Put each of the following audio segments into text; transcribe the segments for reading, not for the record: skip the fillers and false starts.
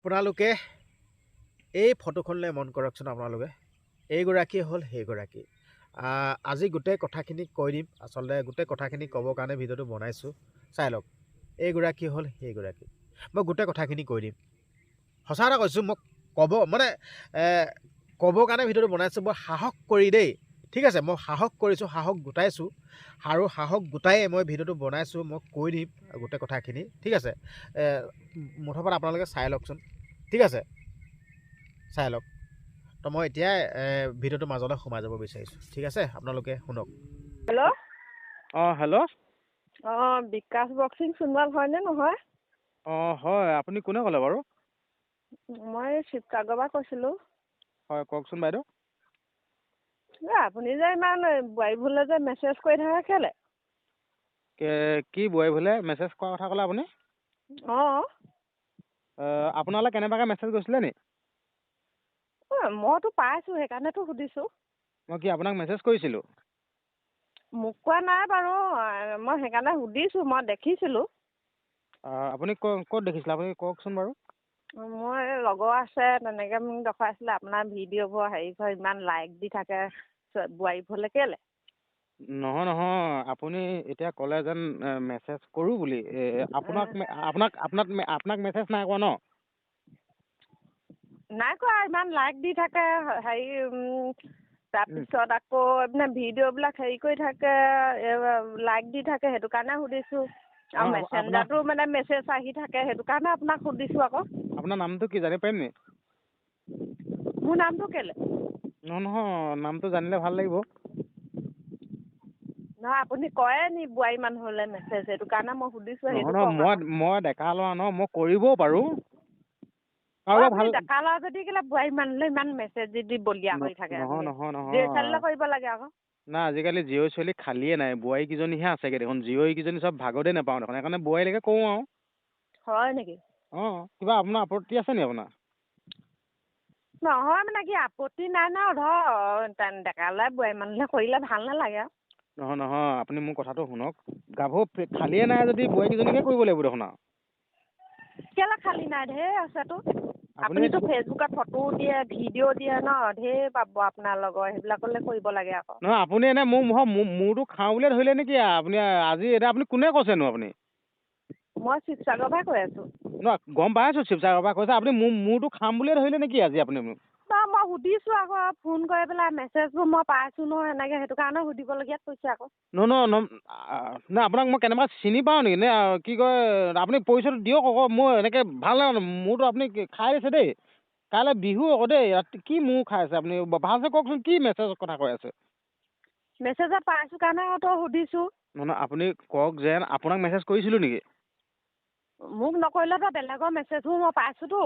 আপোনালোকে এই ফটোখনলৈ মন কৰকচোন। আপোনালোকে এইগৰাকী হ'ল সেইগৰাকী। আজি গোটেই কথাখিনি কৈ দিম। আচলতে গোটেই কথাখিনি ক'বৰ কাৰণে ভিডিঅ'টো বনাইছোঁ, চাই লওক। এইগৰাকী হ'ল সেইগৰাকী। মই গোটেই কথাখিনি কৈ দিম। সঁচা কথা কৈছোঁ, মই ক'বৰ কাৰণে ভিডিঅ'টো বনাইছোঁ। মই সাহস কৰি দেই, ঠিক আছে, মই সাহস কৰিছোঁ, সাহস গোটাইছোঁ আৰু সাহস গোটাই মই ভিডিঅ'টো বনাইছোঁ। মই কৈ দিম গোটেই কথাখিনি, ঠিক আছে। মুঠৰ আপোনালোকে চাই লওকচোন, ঠিক আছে, চাই লওক। তো মই এতিয়া ভিডিঅ'টোৰ মাজলৈ সোমাই যাব বিচাৰিছোঁ, ঠিক আছে, আপোনালোকে শুনক। হেল্ল'। হেল্ল'। বিকাশ বক্সিং সোণোৱাল হয়নে নহয়? হয়, আপুনি কোনে ক'লে বাৰু? মই শিৱসাগৰৰ পৰা কৈছিলোঁ। হয়, কওকচোন বাইদেউ। আপুনি যে ইমান বোৱাৰীবোৰলৈ যে মেছেজ কৰি থাকে কেলে? কি বোৱাৰীবোৰলৈ মেছেজ কৰাৰ কথা ক'লে আপুনি? অঁ। আপোনালৈ কেনেবাকৈ মেছেজ গৈছিলে নি? মইতো পাইছোঁ, সেইকাৰণেতো সুধিছোঁ। মই কি আপোনাক মেছেজ কৰিছিলোঁ? মোক কোৱা নাই বাৰু, মই সেইকাৰণে সুধিছোঁ, মই দেখিছিলোঁ। আপুনি ক'ত দেখিছিলে? আপুনি কওকচোন বাৰু। মোৰ লগৰ আছে, তেনেকৈ মোক দেখুৱাইছিলে আপোনাৰ ভিডিঅ'বোৰ হেৰি ইমান লাইক দি থাকে বোৱাৰীবোৰলৈ কেলে? নহয়, আপুনি এতিয়া ক'লে যেন মেছেজ কৰোঁ বুলি। আপোনাক মেছেজ নাই কৰা ন? নাই কৰা, ইমান লাইক দি থাকে তাৰপিছত আকৌ মানে ভিডিঅ'বিলাক হেৰি কৰি থাকে, লাইক দি থাকে, সেইটো কাৰণে সুধিছোঁ। আৰু মেছেঞ্জাৰটো মানে মেছেজ আহি থাকে, সেইটো কাৰণে আপোনাক সুধিছোঁ আকৌ। আপোনাৰ নামটো কি জানিব পাৰিম নি? মোৰ নামটো কেলে? নহয়, নামটো জানিলে ভাল লাগিব। নহয়, আপুনি কৰে নি বোৱাৰী মানুহলৈ মেছেজ, সেইটো কাৰণে মই সুধিছোঁ। সেইটো কওক নহয়, আকৌ। মই ডেকা ল'ৰা ন, মই কৰিবও পাৰোঁ। আপুনি ডেকা ল'ৰা যদি কেলে বোৱাৰী মানুহলৈ ইমান মেছেজ দি বলিয়া কৰি থাকে? নহয়। কৰিব লাগে আকৌ। না, আজিকালি জীয়ৰী ছোৱালী খালিয়ে নাই, বোৱাৰীকেইজনীহে আছেগৈ দেখোন। জীয়ৰীকেইজনী চব ভাগতে নাপাওঁ দেখোন, সেইকাৰণে বোৱাৰীলৈকে কৰোঁ আৰু। হয় নেকি? কিবা আপোনাৰ আপত্তি আছে নি আপোনাৰ? নহয় মানে কি আপত্তি নাই ন, ধৰ ডেকা ল'ৰাই বোৱাৰী মানুহলৈ কৰিলে ভাল নালাগে আৰু। নহয়, আপুনি মোৰ কথাটো শুনক। গাভৰু খালিয়ে নাই যদি বোৱাৰীকেইজনীকে কৰিব লাগিব দেখোন আৰু। কেলে খালী নাই? ঢেৰ আছেতো। আপুনিতো ফেচবুকত ফটো দিয়ে, ভিডিঅ' দিয়ে ন, ঢেৰ পাব আপোনাৰ লগৰ, সেইবিলাকলৈ কৰিব লাগে আকৌ। নহয়, আপুনি এনেই মোৰতো খাওঁ বুলিয়ে ধৰিলে নেকি? আপুনি আজি এতিয়া আপুনি কোনে কৈছেনো আপুনি? মই শিৱসাগৰৰ পৰা কৈ আছোঁ। নহয়, গম পাইছোঁ শিৱসাগৰৰ পৰা কৈছে। আপুনি মোৰতো খাম বুলিয়ে ধৰিলে নেকি আজি আপুনি মোক? মই সুধিছোঁ আকৌ, ফোন কৰি পেলাই মেছেজবোৰ মই পাইছোঁ নহয় এনেকৈ, সেইটো কাৰণে সুধিবলগীয়াত পৰিছে আকৌ। নহয়, আপোনাক মই কেনেবা চিনি পাওঁ নেকি? নে কি কয়, আপুনি পৰিচয়টো দিয়ক আকৌ। মোৰ এনেকৈ ভাল নালাগে, মোৰতো আপুনি খাই দিছে দেই। কাইলৈ বিহু আকৌ দেই, কি মোৰ খাই আছে আপুনি? ভালকৈ কওকচোন, কি মেছেজৰ কথা কৈ আছে? মেছেজত পাইছোঁ কাৰণে তো সুধিছোঁ। নহয়, আপুনি কওক যেন আপোনাক মেছেজ কৰিছিলোঁ নেকি? মোক নকৰিলেতো বেলেগৰ মেছেজবোৰ মই পাইছোঁতো।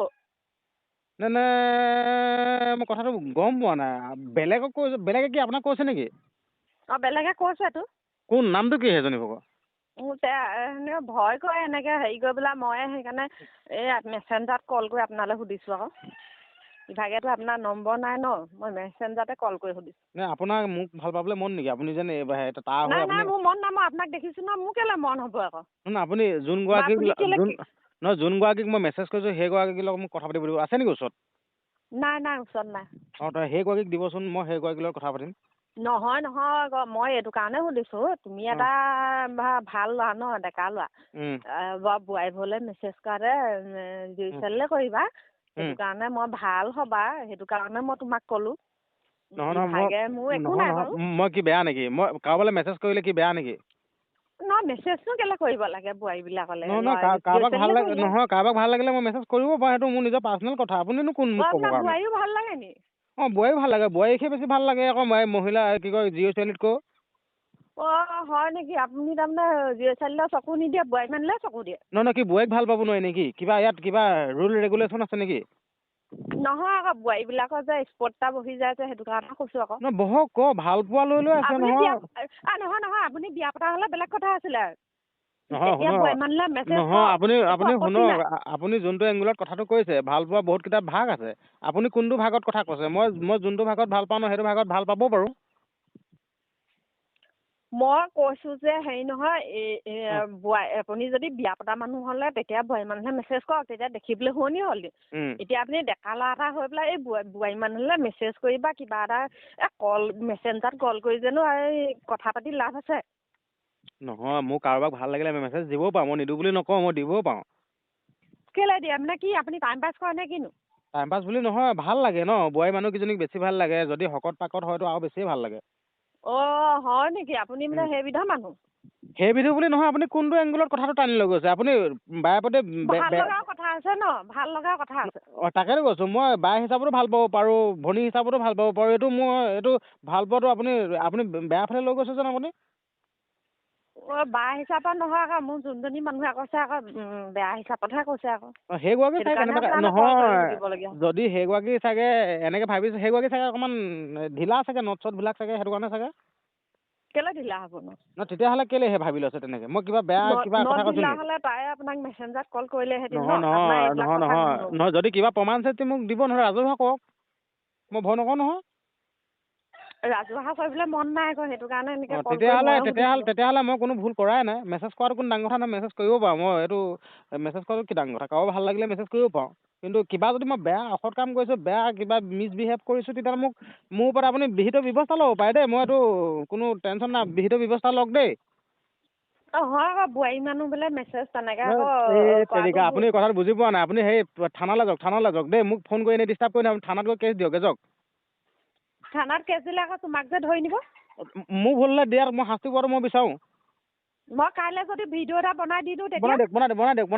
মই কথাটো গম পোৱা নাই। বেলেগক কৈছে, বেলেগে কি আপোনাক কৈছে নেকি? বেলেগে কৈছেতো। কোন? নামটো কি সেইজনী ভাগৰ? ভয় কৰে এনেকৈ হেৰি কৰি পেলাই, মই সেইকাৰণে এই মেছেঞ্জাৰত কল কৰি আপোনালৈ সুধিছোঁ আকৌ। ইভাগেতো আপোনাৰ নম্বৰ নাই ন, মই মেছেঞ্জাৰতে কল কৰি সুধিছোঁ। নাই, আপোনাৰ মোক ভাল পাবলৈ মন নেকি? আপুনি যেন তাৰ হৈ নাই, মোৰ মন নাই, মই আপোনাক দেখিছোঁ ন, মোৰ কেলৈ মন হ'ব আকৌ। নহয়, আপুনি যোনগৰাকীক মই মেছেজ কৰিছোঁ, সেইগৰাকীৰ লগত মোক কথা পাতিব দিব। আছে নেকি ওচৰত? নাই, ওচৰত নাই। তই সেইগৰাকীক দিবচোন, মই সেইগৰাকীৰ লগত কথা পাতিম। নহয়, মই এইটো কাৰণে সুধিছোঁ, তুমি এটা ভাল ল'ৰা ন, ডেকা ল'ৰা। বোৱাৰীবোৰলৈ মেছেজ কৰাতে জুই ছোৱালীলৈ কৰিবা, সেইটো কাৰণে মই ভাল হ'বা, সেইটো কাৰণে মই তোমাক ক'লোঁ। মোৰ একো নাই বাৰু। মই কি বেয়া নেকি? মই কাৰোবালৈ মেছেজ কৰিলে কি বেয়া নেকি? নহয়, মেছেজনো কেলৈ কৰিব লাগে বোৱাৰীবিলাকলৈ? কাৰোবাক ভাল লাগিলে মই মেছেজ কৰিব পাৰোঁ, সেইটো মোৰ নিজৰ পাৰ্চনেল কথা। আপুনিনো কোন মোক ক'ব কাৰণে? বোৱাৰীও ভাল লাগে নি? বোৱাৰীও ভাল লাগে, বোৱাৰীকহে বেছি ভাল লাগে আকৌ, মহিলা কি কয় জীয়ৰী ছোৱালীতকৈ। হয় নেকি? আপুনি তাৰমানে জীয়ৰী ছোৱালীলৈ চকু নিদিয়ে, বোৱাৰী মানুহলৈ চকু দিয়ে? নহয়, কি বোৱাৰীক ভাল পাব নোৱাৰি নেকি? ইয়াত কিবা ৰুল ৰেগুলেশ্যন আছে নেকি? নহয় আকৌ, বোৱাৰীবিলাকৰ যে স্পট এটা বহি যায় যে, সেইটো কাৰণে কৈছোঁ আকৌ। নহয়, বহক ভাল পোৱা লৈ আছে নহয়। নহয়, আপুনি বিয়া পতা হ'লে বেলেগ কথা আছিলে। নহয়, আপুনি শুনক, আপুনি যোনটো এংগলত কথাটো কৈছে, ভাল পোৱা বহুতকেইটা ভাগ আছে। আপুনি কোনটো ভাগত কথা কৈছে? মই যোনটো ভাগত ভাল পাওঁ ন, সেইটো ভাগত ভাল পাবও পাৰোঁ। মই কৈছোঁ যে হেৰি নহয় বোৱাৰী আপুনি যদি বিয়া পতা মানুহ হ'লে তেতিয়া বোৱাৰী মানুহে মেছেজ কৰক, তেতিয়া দেখিবলৈ শুৱনি হ'ল। এতিয়া আপুনি ডেকা ল'ৰা এটা হৈ পেলাই এই বোৱাৰী মানুহলৈ মেছেজ কৰি বা কিবা এটা মেছেঞ্জাৰত কল কৰি জানো এই কথা পাতি লাভ আছে? নহয়, মোৰ কাৰোবাক ভাল লাগিলে মেছেজ দিবও পাৰোঁ, মই নিদিওঁ বুলি নকওঁ, মই দিবও পাৰোঁ। কেলৈ দিয়ে মানে কি আপুনি টাইম পাছ কৰে নে কিনো? টাইম পাছ বুলি নহয়, ভাল লাগে ন, বোৱাৰী মানুহকেইজনীক বেছি ভাল লাগে, যদি শকত পাকত হয়তো আৰু বেছি ভাল লাগে। অঁ হয় নেকি? আপুনি মানে সেইবিধৰ মানুহ? সেইবিধো বুলি নহয়, আপুনি কোনটো এংগলত কথাটো টানি লৈ গৈছে? আপুনি বাৰে প্ৰতি ভাল লগা কথা আছে ন, ভাল লগা কথা আছে। অঁ তাকেতো কৈছোঁ, মই বাই হিচাপতো ভাল পাব পাৰোঁ, ভনী হিচাপতো ভাল পাব পাৰোঁ, এইটো ভাল পোৱাটো আপুনি বেয়া ফালে লৈ গৈছে যেন আপুনি। অঁ বাই হিচাপত নহয় আকৌ, মোৰ যোনজনী মানুহে কৈছে আকৌ বেয়া হিচাপতহে কৈছে আকৌ। অঁ সেইগৰাকী চাগে কেনেবাকৈ দিবলগীয়া নহয়, যদি সেইগৰাকী চাগে এনেকৈ ভাবিছে, সেইগৰাকী চাগে অকণমান ঢিলা চাগে, নট চটবিলাক চাগে, সেইটো কাৰণে চাগে। কেলৈ ঢিলা হ'ব ন? তেতিয়াহ'লে কেলৈ সেই ভাবি লৈছে তেনেকৈ? মই কিবা বেয়া কিবা কথা কৈছোঁ ঢিলা নেকি? হ'লে তাই আপোনাক মেছেঞ্জাৰত কল কৰিলেহেঁতেন ন? নহয়, যদি কিবা প্ৰমাণ আছে মোক দিব, নহয় ৰাজহুৱা কওক, মই ভয় নকৰোঁ নহয়। ৰাজহুৱা কৰিবলৈ মন নাই আকৌ, সেইটো কাৰণে এনেকৈ অঁ কল কৰি ময়ো সুধিছোঁ। তেতিয়াহ'লে মই কোনো ভুল কৰাই নাই। মেছেজ কৰাটো কোনো ডাঙৰ কথা নহয়, মেছেজ কৰিব পাৰোঁ মই, এইটো মেছেজ কৰাটো কি ডাঙৰ কথা? কাৰোবাৰ ভাল লাগিলে মেছেজ কৰিব পাৰোঁ। কিন্তু কিবা যদি মই বেয়া অসৎ কাম কৰিছোঁ, বেয়া কিবা মিছবিহেভ কৰিছোঁ, তেতিয়াহ'লে মোৰ ওপৰত আপুনি বিহিত ব্যৱস্থা ল'ব পাৰে দেই, মই এইটো কোনো টেনশ্যন নাই, বিহিত ব্যৱস্থা লওক দেই। অঁ হয় আকৌ, বোৱাৰী মানুহ বোলে মেছেজ তেনেকৈ আকৌ এই কৰাটো তেৰিকা, আপুনি কথাটো বুজি পোৱা নাই। আপুনি সেই থানালৈ যাওক দেই, মোক ফোন কৰি এনেই ডিষ্টাৰ্ব কৰি নাথাকিব, থানাত গৈ কেছ দিয়ক যাওক। থানাত কেছ দিলে আকৌ তোমাক যে ধৰি নিব। মোক ভুল হ'লে দিয়াত মই শাস্তি পোৱাটো মই বিচাৰোঁ। মই কাইলৈ যদি ভিডিঅ' এটা বনাই দি দিওঁ তেতিয়া? বনাই দিয়ক।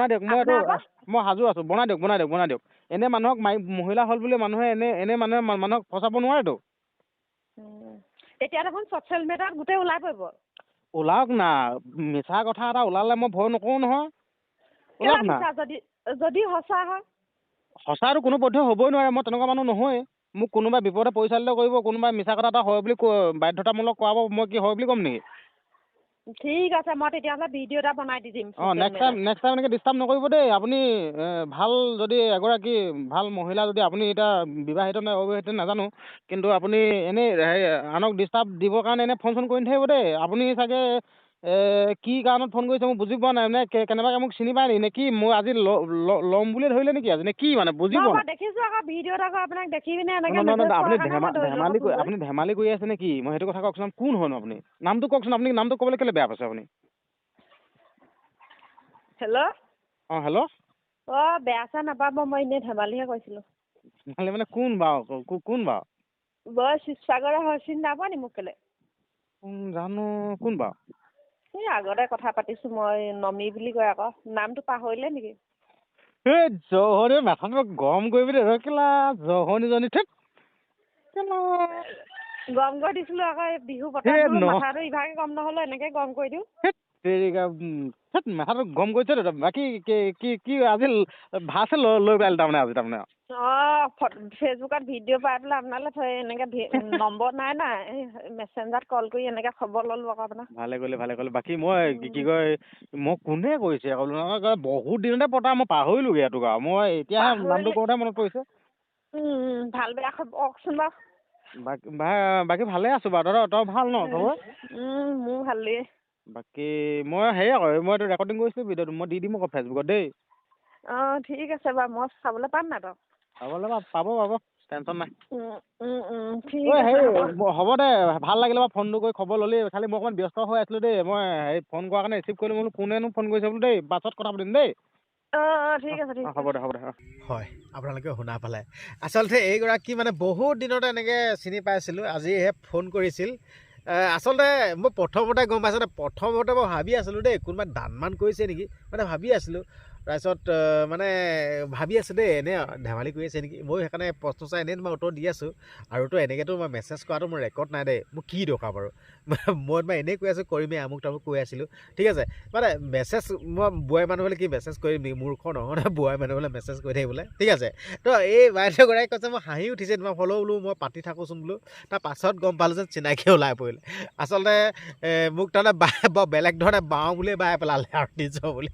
মই সাজু আছোঁ, বনাই দিয়ক। এনেই মানুহক মহিলা হ'ল বুলি মানুহে এনেই মানুহক ফচাব নোৱাৰেতো। তেতিয়া দেখোন ছ'চিয়েল মিডিয়াত গোটেই ওলাই পৰিব। ওলাওক না, মিছা কথা এটা ওলালে মই ভয় নকৰোঁ নহয়। ওলাওক না। যদি সঁচা হয়? সঁচাটো কোনো পধ্যে হ'বই নোৱাৰে, মই তেনেকুৱা মানুহ নহয়েই। মোক কোনোবাই বিপদে পৰিচালিত কৰিব, কোনোবাই মিছা কথা এটা হয় বুলি বাধ্যতামূলক কৰাব, মই কি হয় বুলি ক'ম নেকি? ঠিক আছে, মই তেতিয়াহ'লে ভিডিঅ' এটা বনাই দি দিম। অঁ নেক্সট টাইম এনেকৈ ডিষ্টাৰ্ব নকৰিব দেই। আপুনি ভাল যদি এগৰাকী ভাল মহিলা, যদি আপুনি এতিয়া বিবাহিত নে অবিবাহিত নাজানো, কিন্তু আপুনি এনেই আনক ডিষ্টাৰ্ব দিবৰ কাৰণে এনেই ফোন চোন কৰি নাথাকিব দেই। আপুনি চাগে কি কাৰণত ফোন কৰিছে মই বুজি পোৱা নাই, মানে কেনেবাকৈ মোক চিনি পায় নেকি, নে কি মই আজি ল'ম বুলিয়ে ধৰিলে নেকি আজি, নে কি মানে বুজি পোৱা নাই। দেখিছোঁ আকৌ ভিডিঅ'ত, আকৌ আপোনাক দেখি পিনে এনেকৈ নহয়, মেছেজ আপুনি কৰাৰ কাৰণে মই ধৰিলোঁ। আপুনি ধেমালি কৰি আছে নে কি? মই সেইটো কথা কওকচোন, কোন হয়নো আপুনি? নামটো কওকচোন, আপুনি নামটো ক'বলৈ কেলৈ বেয়া পাইছে আপুনি? হেল্ল'। অঁ হেল্ল'। অঁ বেয়া চেয়া নাপাব, মই এনেই ধেমালিহে কৈছিলোঁ। ধেমালি মানে কোন বাৰু? মই শিৱসাগৰৰ হয়, চিনি নাপোৱা নি মোক কেলৈ? জানো কোন বাৰু? এই আগতে কথা পাতিছোঁ মই, নমী বুলি কয় আকৌ। নামটো পাহৰিলে নেকি? এই জহনি মাথাটো গৰম কৰি পিনে কেলা জহনিজনী থেত কেলা গৰম কৰি দিছিলোঁ আকৌ, এই বিহু বতৰত বোলো মাথাটো ইভাগে গৰম নহ'লেও এনেকৈ গৰম কৰি দিওঁ। তেৰিকা থেত মাথাটো গৰম কৰিছে। বাকী কি আজি ভাত লৈ পেলালি তাৰমানে অঁ ফেচবুকত ভিডিঅ' পাই পেলাই আপোনালৈ এনেকৈ নম্বৰ নাই মেছেঞ্জাৰত কল কৰি এনেকৈ খবৰ ল'লোঁ আকৌ আপোনাৰ। ভালে কৰিলে। বাকী মই কি কয়, মোক কোনে কৰিছে আকৌ বহুত দিনতে পতা, মই পাহৰিলোঁগৈ এইটোক আৰু মই এতিয়াহে নামটো কওঁতে মনত পৰিছে। ভাল বেয়া খবৰ কওকচোন বাৰু। বাকী ভালে আছোঁ বাৰু। দাদা তই ভাল ন খবৰ? মোৰ ভালেই। বাকী মই হেৰি আকৌ, মই এইটো ৰেকৰ্ডিং কৰিছিলোঁ ভিডিঅ'টো, মই দি দিম আকৌ ফেচবুকত দেই। অঁ ঠিক আছে বাৰু, মই চাবলৈ পাম নাই বাৰু? চাবলৈ পাব টেনশ্যন নাই। ঠিক ঐ আছে হেৰি হ'ব। হ'ব দে, ভাল লাগিলে বাৰু ফোনটো কৰি খবৰ ল'লি। খালি মই অকণমান ব্যস্ত হৈ আছিলোঁ দেই, মই হেৰি ফোন কৰাৰ কাৰণে ৰিচিভ কৰিলোঁ, বোলো কোনেনো ফোন কৰিছে বোলো দেই, পাছত কথা পাতিম দেই। অঁ ঠিক আছে। হ'ব দে। হয়, আপোনালোকে শুনা পালে। আচলতে এইগৰাকী মানে বহুত দিনতে এনেকৈ চিনি পাইছিলোঁ, আজিহে ফোন কৰিছিল। আচলতে মই প্ৰথমতে গম পাইছোঁ, প্ৰথমতে মই ভাবি আছিলোঁ দেই, কোনোবাই দানমান কৰিছে নেকি মানে ভাবি আছিলোঁ। তাৰপিছত মানে ভাবি আছোঁ দেই, এনেই ধেমালি কৰি আছে নেকি, মই সেইকাৰণে প্ৰশ্ন চাই এনেই মই উত্তৰ দি আছোঁ। আৰুতো এনেকৈতো মই মেছেজ কৰাটো মোৰ ৰেকৰ্ড নাই দেই, মোক কি দৰকাৰ বাৰু। মই এনেই কৈ আছোঁ, কৰিমেই আমুক তামুক কৈ আছিলোঁ, ঠিক আছে। মানে মেছেজ মই বোৱাৰী মানুহ হ'লে কি মেছেজ কৰিম নেকি, মূৰ্খ নহয় নহয় বোৱাৰী মানুহ হ'লে মেছেজ কৰি থাকিবলৈ, ঠিক আছে। তো এই বাইদেউগৰাকী কৈছে, মই হাঁহি উঠিছে, তোমাক হ'লেও বোলো মই পাতি থাকোঁচোন বোলো। তাৰ পাছত গম পালোঁ যেন চিনাকি ওলাই পৰিলে। আচলতে মোক তাৰমানে বৰ বেলেগ ধৰণে বাওঁ বুলিয়ে বাই পেলালে আৰু নিজৰ বুলি।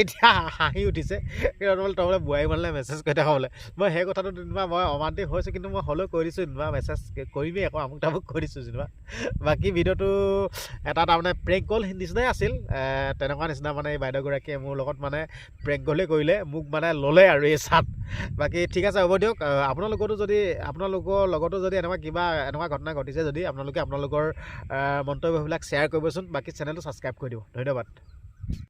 এতিয়া হাঁহি উঠিছে তই বোলে বোৱাৰী মানুহলৈ মেছেজ কৰি থাকা বোলে মই সেই কথাটো যেনিবা মই অমান্তিক হৈছোঁ কিন্তু মই হ'লেও কৈ দিছোঁ যেনিবা মেছেজ কৰিমেই আকৌ আমুক তামুক কৈ দিছোঁ যেনিবা বাকী ভিডিঅ'টো এটা তাৰমানে প্ৰেংক কল নিচিনাই আছিল তেনেকুৱা নিচিনা মানে এই বাইদেউগৰাকীয়ে মোৰ লগত মানে প্ৰেংক কলেই কৰিলে মোক মানে ল'লে আৰু এই চাট বাকী ঠিক আছে হ'ব দিয়ক আপোনালোকৰ লগতো যদি এনেকুৱা ঘটনা ঘটিছে যদি আপোনালোকৰ মন্তব্যবিলাক শ্বেয়াৰ কৰিবচোন বাকী চেনেলটো ছাবস্ক্ৰাইব কৰি দিব ধন্যবাদ